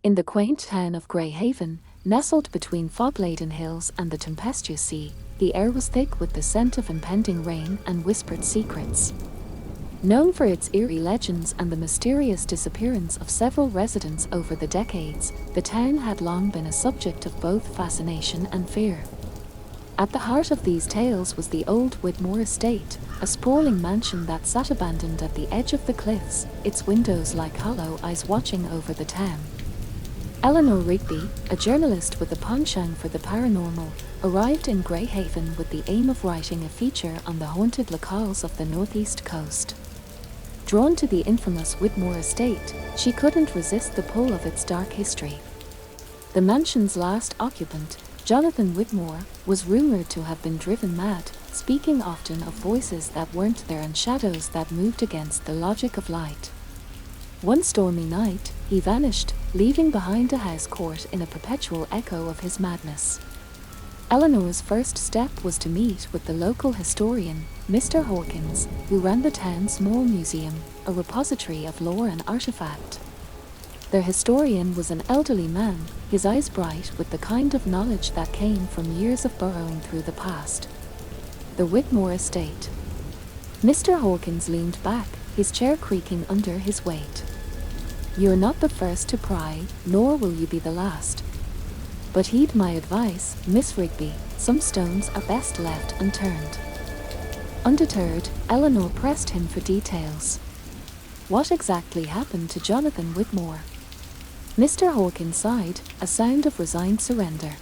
In the quaint town of Greyhaven, nestled between fog-laden hills and the tempestuous sea, the air was thick with the scent of impending rain and whispered secrets. Known for its eerie legends and the mysterious disappearance of several residents over the decades, the town had long been a subject of both fascination and fear. At the heart of these tales was the old Whitmore estate, a sprawling mansion that sat abandoned at the edge of the cliffs, its windows like hollow eyes watching over the town. Eleanor Rigby, a journalist with a penchant for the paranormal, arrived in Greyhaven with the aim of writing a feature on the haunted locales of the northeast coast. Drawn to the infamous Whitmore estate, she couldn't resist the pull of its dark history. The mansion's last occupant, Jonathan Whitmore, was rumored to have been driven mad, speaking often of voices that weren't there and shadows that moved against the logic of light. One stormy night, he vanished, leaving behind a house court in a perpetual echo of his madness. Eleanor's first step was to meet with the local historian, Mr. Hawkins, who ran the town's small museum, a repository of lore and artifact. The historian was an elderly man, his eyes bright with the kind of knowledge that came from years of burrowing through the past. The Whitmore estate. Mr. Hawkins leaned back, his chair creaking under his weight. "You're not the first to pry, nor will you be the last. But heed my advice, Miss Rigby, some stones are best left unturned." Undeterred, Eleanor pressed him for details. What exactly happened to Jonathan Whitmore? Mr. Hawkins sighed, a sound of resigned surrender.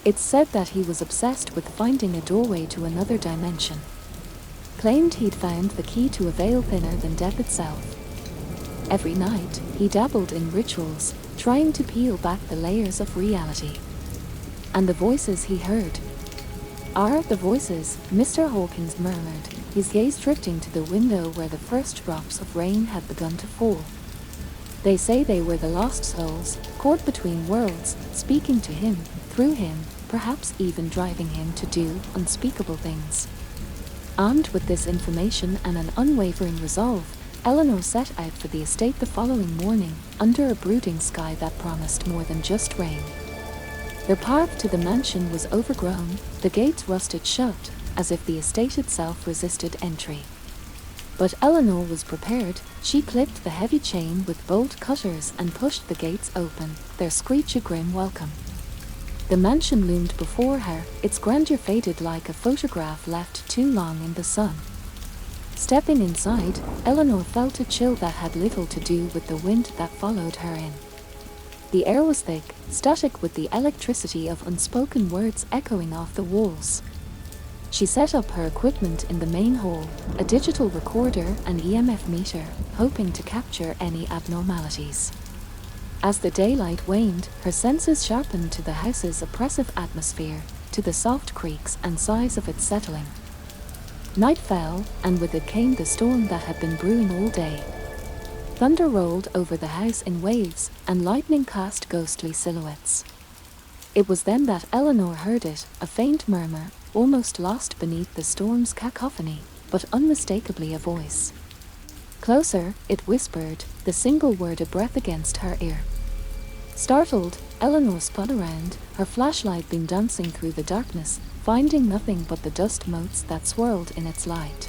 It's said that he was obsessed with finding a doorway to another dimension. Claimed he'd found the key to a veil thinner than death itself. Every night, he dabbled in rituals, trying to peel back the layers of reality. And the voices he heard. "Are the voices," Mr. Hawkins murmured, his gaze drifting to the window where the first drops of rain had begun to fall. "They say they were the lost souls, caught between worlds, speaking to him, through him, perhaps even driving him to do unspeakable things." Armed with this information and an unwavering resolve, Eleanor set out for the estate the following morning, under a brooding sky that promised more than just rain. The path to the mansion was overgrown, the gates rusted shut, as if the estate itself resisted entry. But Eleanor was prepared. She clipped the heavy chain with bolt cutters and pushed the gates open, their screech a grim welcome. The mansion loomed before her, its grandeur faded like a photograph left too long in the sun. Stepping inside, Eleanor felt a chill that had little to do with the wind that followed her in. The air was thick, static with the electricity of unspoken words echoing off the walls. She set up her equipment in the main hall, a digital recorder and EMF meter, hoping to capture any abnormalities. As the daylight waned, her senses sharpened to the house's oppressive atmosphere, to the soft creaks and sighs of its settling. Night fell, and with it came the storm that had been brewing all day. Thunder rolled over the house in waves, and lightning cast ghostly silhouettes. It was then that Eleanor heard it, a faint murmur, almost lost beneath the storm's cacophony, but unmistakably a voice. Closer, it whispered, the single word a breath against her ear. Startled, Eleanor spun around, her flashlight beam dancing through the darkness, finding nothing but the dust motes that swirled in its light.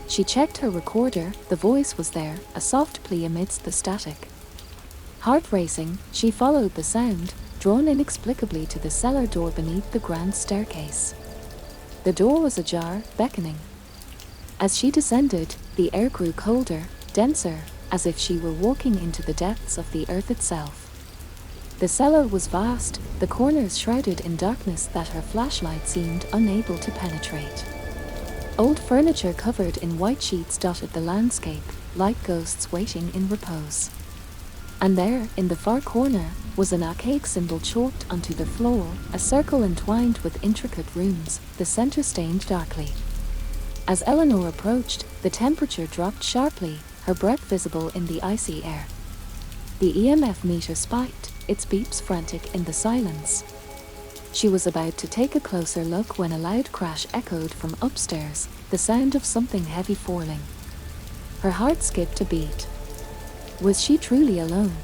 She checked her recorder, the voice was there, a soft plea amidst the static. Heart racing, she followed the sound, drawn inexplicably to the cellar door beneath the grand staircase. The door was ajar, beckoning. As she descended, the air grew colder, denser, as if she were walking into the depths of the earth itself. The cellar was vast, the corners shrouded in darkness that her flashlight seemed unable to penetrate. Old furniture covered in white sheets dotted the landscape, like ghosts waiting in repose. And there, in the far corner, was an archaic symbol chalked onto the floor, a circle entwined with intricate runes, the center stained darkly. As Eleanor approached, the temperature dropped sharply, her breath visible in the icy air. The EMF meter spiked, its beeps frantic in the silence. She was about to take a closer look when a loud crash echoed from upstairs, the sound of something heavy falling. Her heart skipped a beat. Was she truly alone?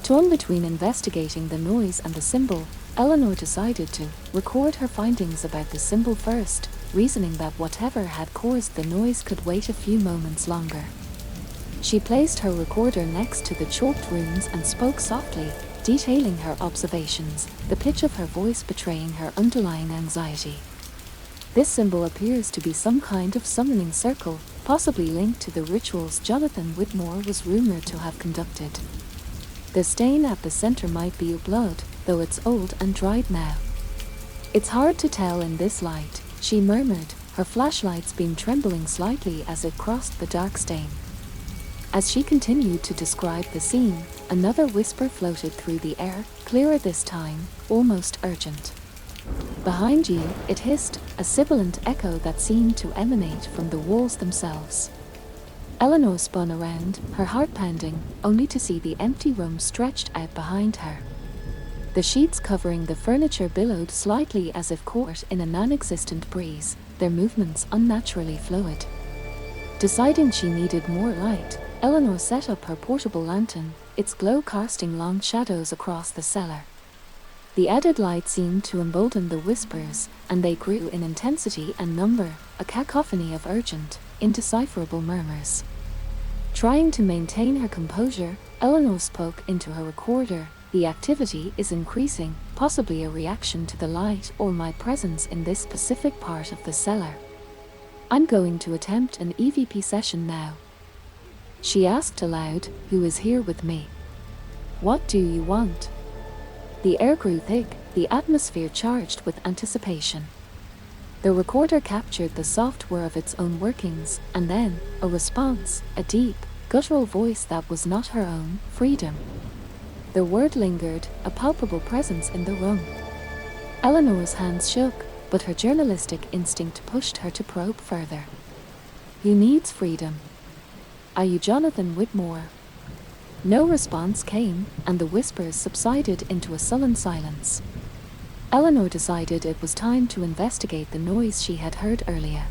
Torn between investigating the noise and the symbol, Eleanor decided to record her findings about the symbol first, reasoning that whatever had caused the noise could wait a few moments longer. She placed her recorder next to the chalked runes and spoke softly, detailing her observations, the pitch of her voice betraying her underlying anxiety. This symbol appears to be some kind of summoning circle, possibly linked to the rituals Jonathan Whitmore was rumored to have conducted. The stain at the center might be blood, though it's old and dried now. It's hard to tell in this light, she murmured, her flashlight's beam trembling slightly as it crossed the dark stain. As she continued to describe the scene, another whisper floated through the air, clearer this time, almost urgent. Behind you, it hissed, a sibilant echo that seemed to emanate from the walls themselves. Eleanor spun around, her heart pounding, only to see the empty room stretched out behind her. The sheets covering the furniture billowed slightly as if caught in a non-existent breeze, their movements unnaturally fluid. Deciding she needed more light, Eleanor set up her portable lantern, its glow casting long shadows across the cellar. The added light seemed to embolden the whispers, and they grew in intensity and number, a cacophony of urgent, indecipherable murmurs. Trying to maintain her composure, Eleanor spoke into her recorder. The activity is increasing, possibly a reaction to the light or my presence in this specific part of the cellar. I'm going to attempt an EVP session now. She asked aloud, who is here with me? What do you want? The air grew thick, the atmosphere charged with anticipation. The recorder captured the soft whir of its own workings, and then, a response, a deep, guttural voice that was not her own, freedom. The word lingered, a palpable presence in the room. Eleanor's hands shook, but her journalistic instinct pushed her to probe further. Who needs freedom? Are you Jonathan Whitmore? No response came, and the whispers subsided into a sullen silence. Eleanor decided it was time to investigate the noise she had heard earlier.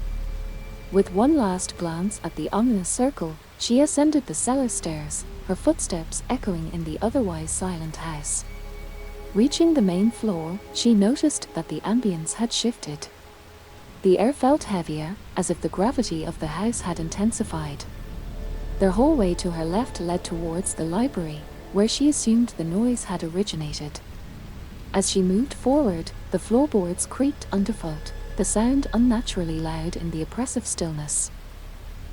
With one last glance at the ominous circle, she ascended the cellar stairs, her footsteps echoing in the otherwise silent house. Reaching the main floor, she noticed that the ambience had shifted. The air felt heavier, as if the gravity of the house had intensified. The hallway to her left led towards the library, where she assumed the noise had originated. As she moved forward, the floorboards creaked underfoot, the sound unnaturally loud in the oppressive stillness.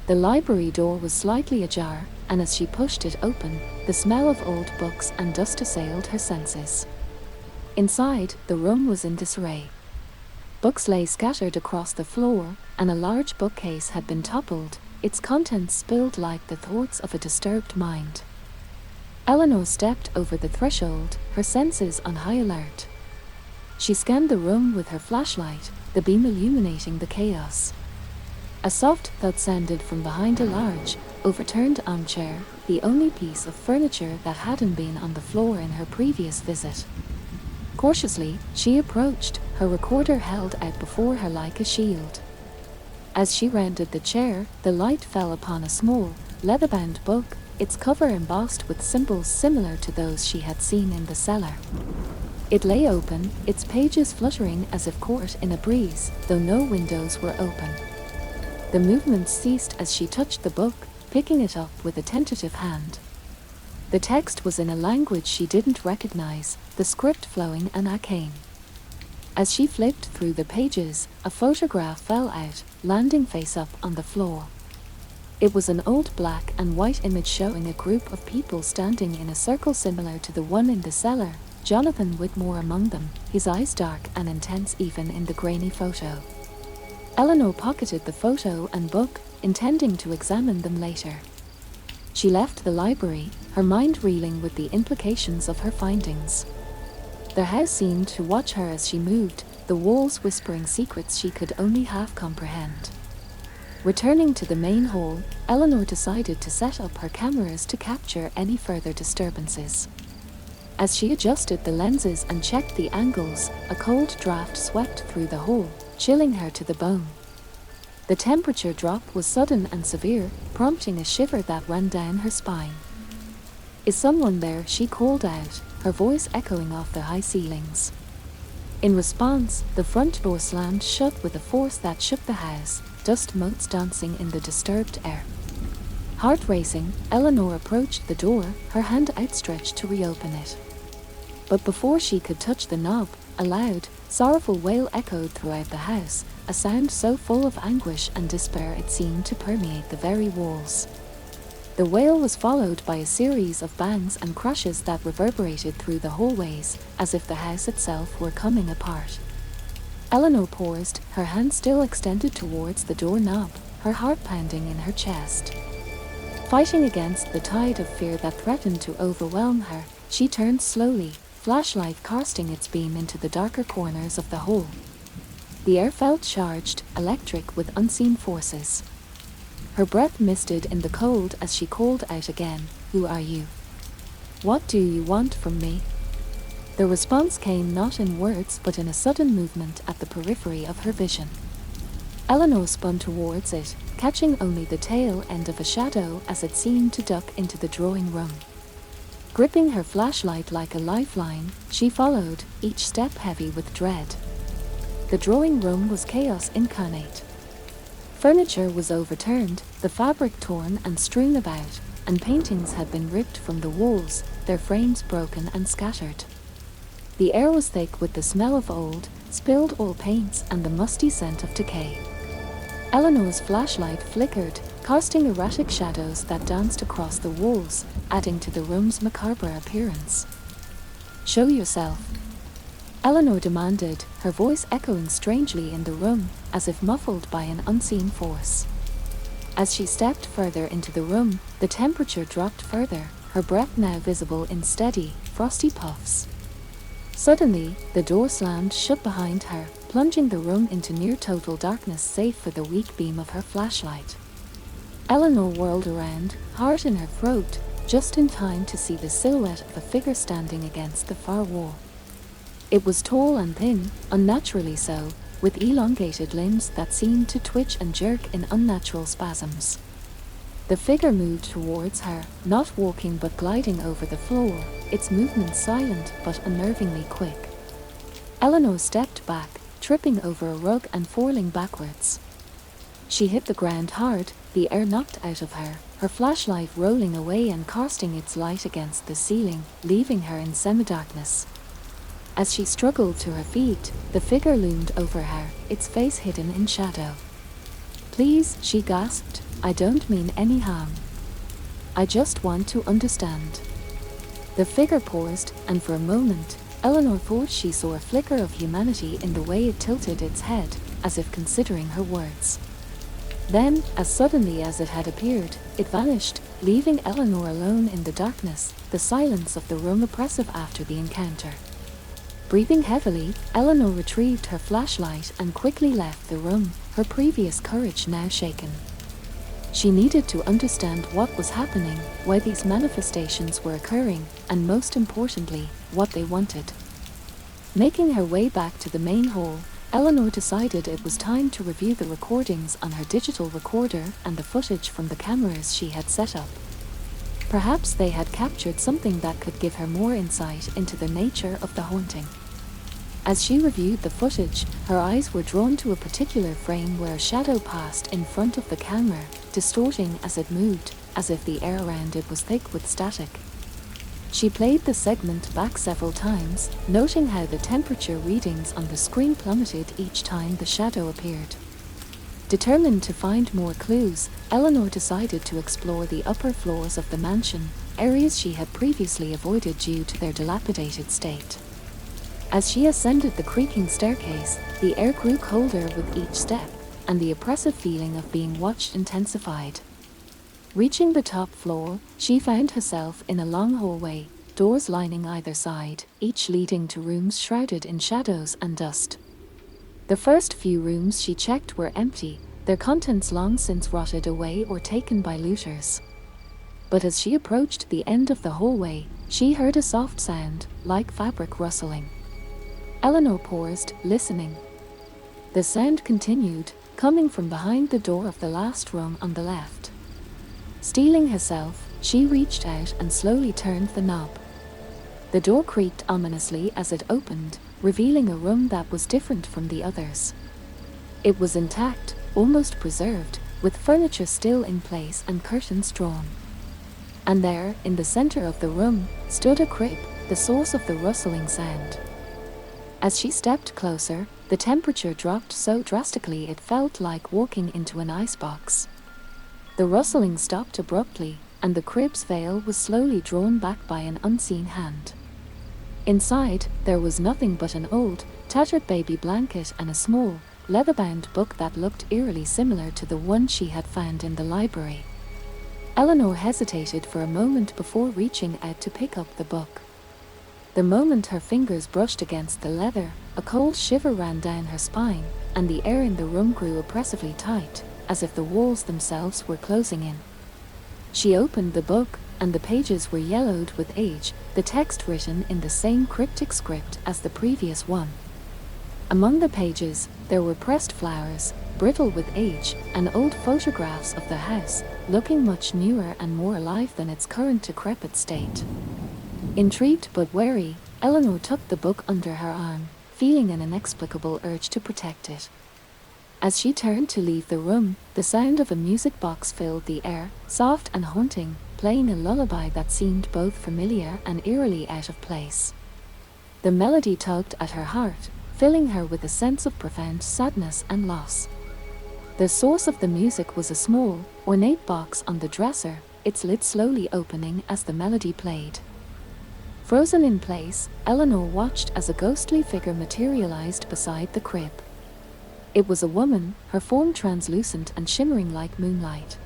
The library door was slightly ajar, and as she pushed it open, the smell of old books and dust assailed her senses. Inside, the room was in disarray. Books lay scattered across the floor, and a large bookcase had been toppled, its contents spilled like the thoughts of a disturbed mind. Eleanor stepped over the threshold, her senses on high alert. She scanned the room with her flashlight, the beam illuminating the chaos. A soft thud sounded from behind a large, overturned armchair, the only piece of furniture that hadn't been on the floor in her previous visit. Cautiously, she approached, her recorder held out before her like a shield. As she rounded the chair, the light fell upon a small, leather-bound book, its cover embossed with symbols similar to those she had seen in the cellar. It lay open, its pages fluttering as if caught in a breeze, though no windows were open. The movements ceased as she touched the book, picking it up with a tentative hand. The text was in a language she didn't recognize, the script flowing and arcane. As she flipped through the pages, a photograph fell out, landing face up on the floor. It was an old black and white image showing a group of people standing in a circle similar to the one in the cellar, Jonathan Whitmore among them, his eyes dark and intense even in the grainy photo. Eleanor pocketed the photo and book, intending to examine them later. She left the library, her mind reeling with the implications of her findings. The house seemed to watch her as she moved, the walls whispering secrets she could only half comprehend. Returning to the main hall, Eleanor decided to set up her cameras to capture any further disturbances. As she adjusted the lenses and checked the angles, a cold draft swept through the hall, chilling her to the bone. The temperature drop was sudden and severe, prompting a shiver that ran down her spine. "Is someone there?" she called out, her voice echoing off the high ceilings. In response, the front door slammed shut with a force that shook the house, dust motes dancing in the disturbed air. Heart racing, Eleanor approached the door, her hand outstretched to reopen it. But before she could touch the knob, a loud, sorrowful wail echoed throughout the house, a sound so full of anguish and despair it seemed to permeate the very walls. The wail was followed by a series of bangs and crashes that reverberated through the hallways, as if the house itself were coming apart. Eleanor paused, her hand still extended towards the doorknob, her heart pounding in her chest. Fighting against the tide of fear that threatened to overwhelm her, she turned slowly, flashlight casting its beam into the darker corners of the hall. The air felt charged, electric with unseen forces. Her breath misted in the cold as she called out again, "Who are you? What do you want from me?" The response came not in words but in a sudden movement at the periphery of her vision. Eleanor spun towards it, catching only the tail end of a shadow as it seemed to duck into the drawing room. Gripping her flashlight like a lifeline, she followed, each step heavy with dread. The drawing room was chaos incarnate. Furniture was overturned, the fabric torn and strewn about, and paintings had been ripped from the walls, their frames broken and scattered. The air was thick with the smell of old, spilled oil paints and the musty scent of decay. Eleanor's flashlight flickered, casting erratic shadows that danced across the walls, adding to the room's macabre appearance. "Show yourself," Eleanor demanded, her voice echoing strangely in the room, as if muffled by an unseen force. As she stepped further into the room, the temperature dropped further, her breath now visible in steady, frosty puffs. Suddenly, the door slammed shut behind her, plunging the room into near-total darkness save for the weak beam of her flashlight. Eleanor whirled around, heart in her throat, just in time to see the silhouette of a figure standing against the far wall. It was tall and thin, unnaturally so, with elongated limbs that seemed to twitch and jerk in unnatural spasms. The figure moved towards her, not walking but gliding over the floor, its movements silent but unnervingly quick. Eleanor stepped back, tripping over a rug and falling backwards. She hit the ground hard, the air knocked out of her, her flashlight rolling away and casting its light against the ceiling, leaving her in semi-darkness. As she struggled to her feet, the figure loomed over her, its face hidden in shadow. "Please," she gasped, "I don't mean any harm. I just want to understand." The figure paused, and for a moment, Eleanor thought she saw a flicker of humanity in the way it tilted its head, as if considering her words. Then, as suddenly as it had appeared, it vanished, leaving Eleanor alone in the darkness, the silence of the room oppressive after the encounter. Breathing heavily, Eleanor retrieved her flashlight and quickly left the room, her previous courage now shaken. She needed to understand what was happening, why these manifestations were occurring, and most importantly, what they wanted. Making her way back to the main hall, Eleanor decided it was time to review the recordings on her digital recorder and the footage from the cameras she had set up. Perhaps they had captured something that could give her more insight into the nature of the haunting. As she reviewed the footage, her eyes were drawn to a particular frame where a shadow passed in front of the camera, distorting as it moved, as if the air around it was thick with static. She played the segment back several times, noting how the temperature readings on the screen plummeted each time the shadow appeared. Determined to find more clues, Eleanor decided to explore the upper floors of the mansion, areas she had previously avoided due to their dilapidated state. As she ascended the creaking staircase, the air grew colder with each step, and the oppressive feeling of being watched intensified. Reaching the top floor, she found herself in a long hallway, doors lining either side, each leading to rooms shrouded in shadows and dust. The first few rooms she checked were empty, their contents long since rotted away or taken by looters. But as she approached the end of the hallway, she heard a soft sound, like fabric rustling. Eleanor paused, listening. The sound continued, coming from behind the door of the last room on the left. Steeling herself, She reached out and slowly turned the knob. The door creaked ominously as it opened, revealing a room that was different from the others. It was intact, almost preserved, with furniture still in place and curtains drawn. And there, in the center of the room, stood a crib, the source of the rustling sound. As she stepped closer, the temperature dropped so drastically it felt like walking into an icebox. The rustling stopped abruptly, and the crib's veil was slowly drawn back by an unseen hand. Inside, there was nothing but an old, tattered baby blanket and a small, leather-bound book that looked eerily similar to the one she had found in the library. Eleanor hesitated for a moment before reaching out to pick up the book. The moment her fingers brushed against the leather, a cold shiver ran down her spine, and the air in the room grew oppressively tight, as if the walls themselves were closing in. She opened the book, and the pages were yellowed with age, the text written in the same cryptic script as the previous one. Among the pages, there were pressed flowers, brittle with age, and old photographs of the house, looking much newer and more alive than its current decrepit state. Intrigued but wary, Eleanor tucked the book under her arm, feeling an inexplicable urge to protect it. As she turned to leave the room, the sound of a music box filled the air, soft and haunting, playing a lullaby that seemed both familiar and eerily out of place. The melody tugged at her heart, filling her with a sense of profound sadness and loss. The source of the music was a small, ornate box on the dresser, its lid slowly opening as the melody played. Frozen in place, Eleanor watched as a ghostly figure materialized beside the crib. It was a woman, her form translucent and shimmering like moonlight.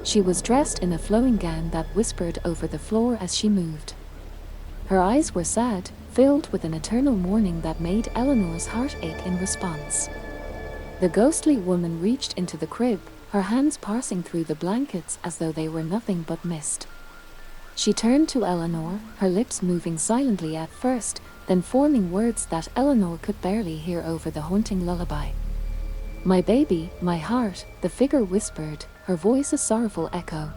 She was dressed in a flowing gown that whispered over the floor as she moved. Her eyes were sad, filled with an eternal mourning that made Eleanor's heart ache in response. The ghostly woman reached into the crib, her hands parsing through the blankets as though they were nothing but mist. She turned to Eleanor, her lips moving silently at first, then forming words that Eleanor could barely hear over the haunting lullaby. "My baby, my heart," the figure whispered, her voice a sorrowful echo.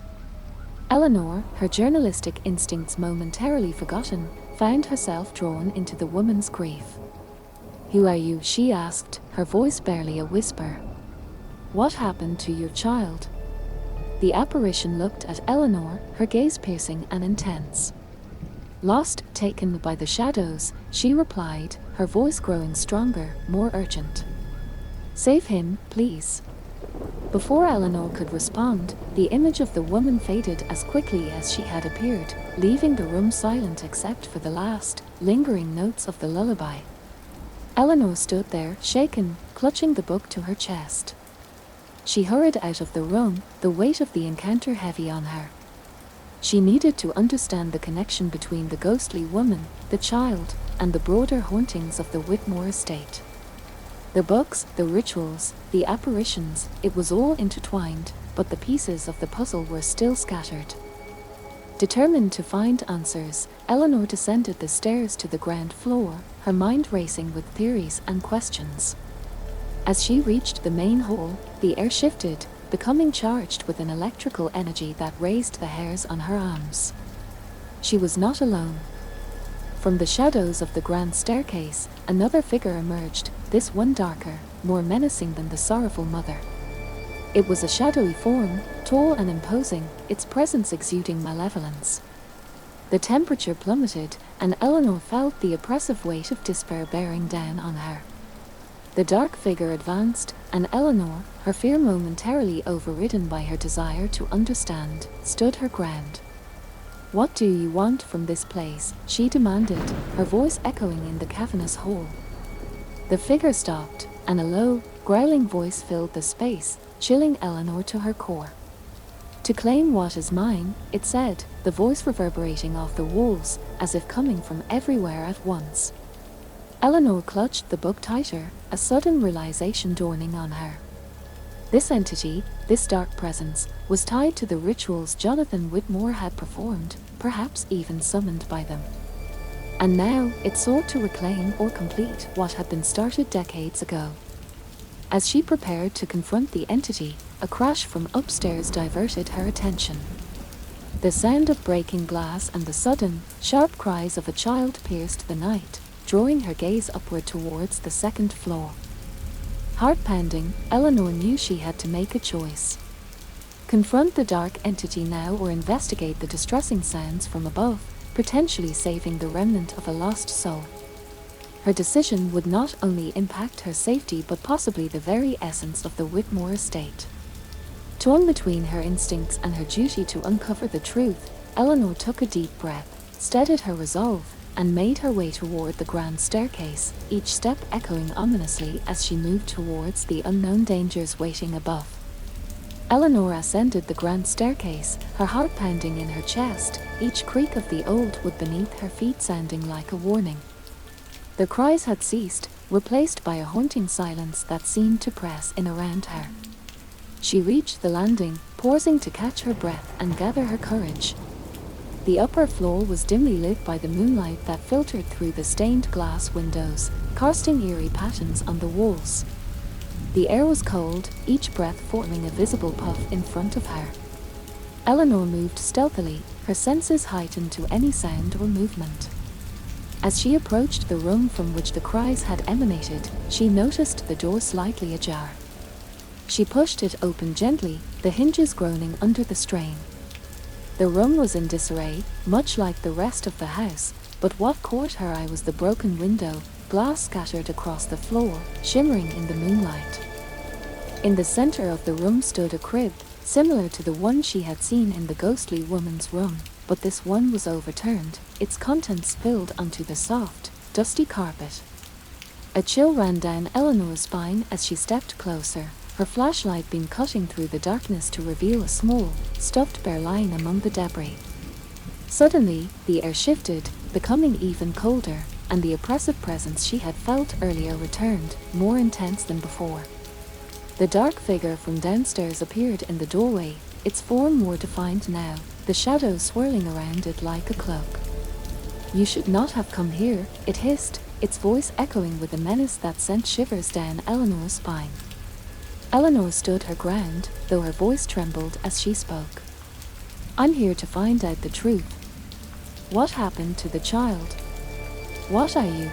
Eleanor, her journalistic instincts momentarily forgotten, found herself drawn into the woman's grief. "Who are you?" she asked, her voice barely a whisper. "What happened to your child?" The apparition looked at Eleanor, her gaze piercing and intense. "Lost, taken by the shadows," she replied, her voice growing stronger, more urgent. "Save him, please." Before Eleanor could respond, the image of the woman faded as quickly as she had appeared, leaving the room silent except for the last, lingering notes of the lullaby. Eleanor stood there, shaken, clutching the book to her chest. She hurried out of the room, the weight of the encounter heavy on her. She needed to understand the connection between the ghostly woman, the child, and the broader hauntings of the Whitmore estate. The books, the rituals, the apparitions, it was all intertwined, but the pieces of the puzzle were still scattered. Determined to find answers, Eleanor descended the stairs to the ground floor, her mind racing with theories and questions. As she reached the main hall, the air shifted, becoming charged with an electrical energy that raised the hairs on her arms. She was not alone. From the shadows of the grand staircase, another figure emerged, this one darker, more menacing than the sorrowful mother. It was a shadowy form, tall and imposing, its presence exuding malevolence. The temperature plummeted, and Eleanor felt the oppressive weight of despair bearing down on her. The dark figure advanced, and Eleanor, her fear momentarily overridden by her desire to understand, stood her ground. "What do you want from this place?" she demanded, her voice echoing in the cavernous hall. The figure stopped, and a low, growling voice filled the space, chilling Eleanor to her core. "To claim what is mine," it said, the voice reverberating off the walls, as if coming from everywhere at once. Eleanor clutched the book tighter, a sudden realization dawning on her. This entity, this dark presence, was tied to the rituals Jonathan Whitmore had performed, perhaps even summoned by them. And now, it sought to reclaim or complete what had been started decades ago. As she prepared to confront the entity, a crash from upstairs diverted her attention. The sound of breaking glass and the sudden, sharp cries of a child pierced the night, drawing her gaze upward towards the second floor. Heart-pounding, Eleanor knew she had to make a choice. Confront the dark entity now or investigate the distressing sounds from above, potentially saving the remnant of a lost soul. Her decision would not only impact her safety but possibly the very essence of the Whitmore estate. Torn between her instincts and her duty to uncover the truth, Eleanor took a deep breath, steadied her resolve, and made her way toward the grand staircase, each step echoing ominously as she moved towards the unknown dangers waiting above. Eleanor ascended the grand staircase, her heart pounding in her chest, each creak of the old wood beneath her feet sounding like a warning. The cries had ceased, replaced by a haunting silence that seemed to press in around her. She reached the landing, pausing to catch her breath and gather her courage. The upper floor was dimly lit by the moonlight that filtered through the stained glass windows, casting eerie patterns on the walls. The air was cold, each breath forming a visible puff in front of her. Eleanor moved stealthily, her senses heightened to any sound or movement. As she approached the room from which the cries had emanated, she noticed the door slightly ajar. She pushed it open gently, the hinges groaning under the strain. The room was in disarray, much like the rest of the house, but what caught her eye was the broken window, glass scattered across the floor, shimmering in the moonlight. In the center of the room stood a crib, similar to the one she had seen in the ghostly woman's room, but this one was overturned, its contents spilled onto the soft, dusty carpet. A chill ran down Eleanor's spine as she stepped closer, her flashlight beam cutting through the darkness to reveal a small, stuffed bear lying among the debris. Suddenly, the air shifted, becoming even colder, and the oppressive presence she had felt earlier returned, more intense than before. The dark figure from downstairs appeared in the doorway, its form more defined now, the shadow swirling around it like a cloak. "You should not have come here," it hissed, its voice echoing with a menace that sent shivers down Eleanor's spine. Eleanor stood her ground, though her voice trembled as she spoke. "I'm here to find out the truth. What happened to the child? What are you?"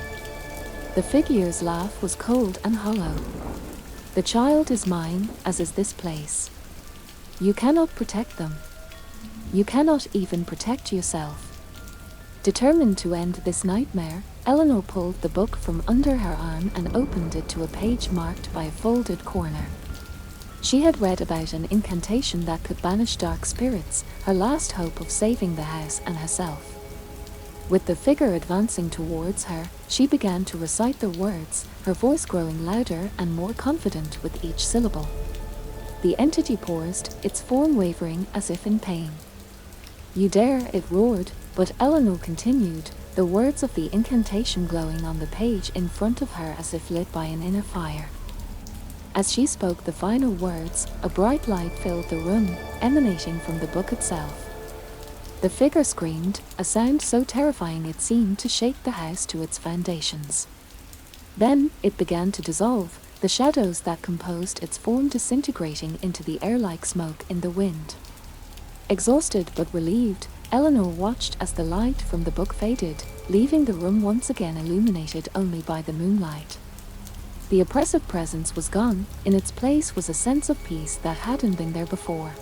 The figure's laugh was cold and hollow. "The child is mine, as is this place. You cannot protect them. You cannot even protect yourself." Determined to end this nightmare, Eleanor pulled the book from under her arm and opened it to a page marked by a folded corner. She had read about an incantation that could banish dark spirits, her last hope of saving the house and herself. With the figure advancing towards her, she began to recite the words, her voice growing louder and more confident with each syllable. The entity paused, its form wavering as if in pain. "You dare," it roared, but Eleanor continued, the words of the incantation glowing on the page in front of her as if lit by an inner fire. As she spoke the final words, a bright light filled the room, emanating from the book itself. The figure screamed, a sound so terrifying it seemed to shake the house to its foundations. Then, it began to dissolve, the shadows that composed its form disintegrating into the air like smoke in the wind. Exhausted but relieved, Eleanor watched as the light from the book faded, leaving the room once again illuminated only by the moonlight. The oppressive presence was gone, in its place was a sense of peace that hadn't been there before.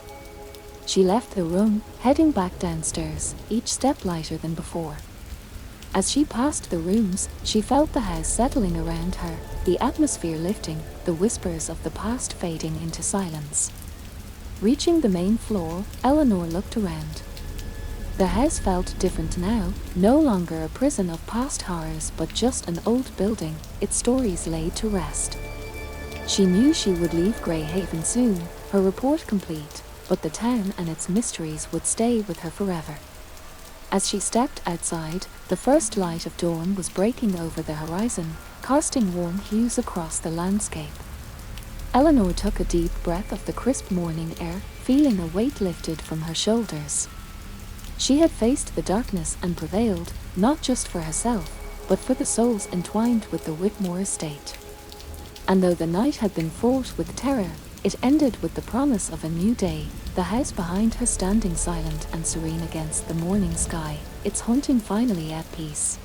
She left the room, heading back downstairs, each step lighter than before. As she passed the rooms, she felt the house settling around her, the atmosphere lifting, the whispers of the past fading into silence. Reaching the main floor, Eleanor looked around. The house felt different now, no longer a prison of past horrors but just an old building, its stories laid to rest. She knew she would leave Greyhaven soon, her report complete, but the town and its mysteries would stay with her forever. As she stepped outside, the first light of dawn was breaking over the horizon, casting warm hues across the landscape. Eleanor took a deep breath of the crisp morning air, feeling a weight lifted from her shoulders. She had faced the darkness and prevailed, not just for herself, but for the souls entwined with the Whitmore estate. And though the night had been fraught with terror, It ended with the promise of a new day, the house behind her standing silent and serene against the morning sky, its haunting finally at peace.